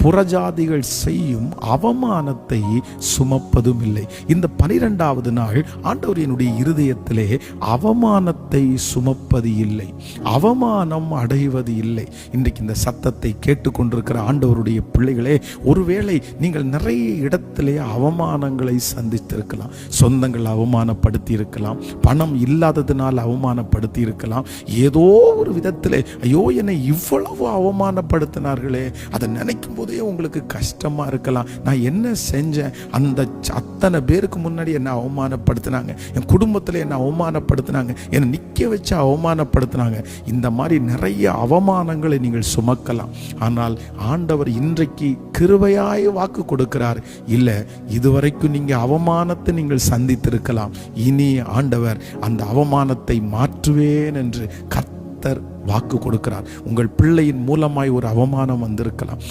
புறஜாதிகள் செய்யும் அவமானத்தை சுமப்பதும் இல்லை. இந்த 12வது நாள் ஆண்டவர் என்னுடைய இருதயத்திலே அவமானத்தை சுமப்பது இல்லை, அவமானம் அடைவது இல்லை. இன்றைக்கு இந்த சத்தத்தை கேட்டுக்கொண்டிருக்கிற ஆண்டவருடைய பிள்ளைகளே, ஒருவேளை நீங்கள் நிறைய இடத்திலே அவமானங்களை சந்தித்திருக்கலாம். சொந்தங்கள் அவமானப்படுத்தி இருக்கலாம், பணம் இல்லாததுனால் அவமானப்படுத்தி இருக்கலாம். ஏதோ ஒரு விதத்தில் ஐயோ என்னை இவ்வளவு அவமானப்படுத்தினார்களே, அதை நினைக்கும் போதே உங்களுக்கு கஷ்டமா இருக்கலாம். நான் என்ன செஞ்சேன்? அந்த அத்தனை பேருக்கு முன்னாடி என்ன அவமானப்படுத்தினாங்க, என் குடும்பத்தில் என்ன அவமானப்படுத்தினாங்க, என்னை நிற்க வச்சு அவமானப்படுத்தினாங்க. இந்த மாதிரி நிறைய அவமானங்களை நீங்கள் சுமக்கலாம். ஆனால் ஆண்டவர் இன்றைக்கு கிருபையாய் வாக்கு கொடுக்கிறார். இல்லை, இதுவரைக்கும் நீங்க அவமானத்தை நீங்கள் சந்தித்திருக்கலாம். இனி ஆண்டவர் அந்த அவமானத்தை மாற்றுவேன் என்று கர்த்தர் வாக்கு கொடுக்கிறார். உங்கள் பிள்ளையின் மூலமாய் ஒரு அவமானம் வந்திருக்கலாம்.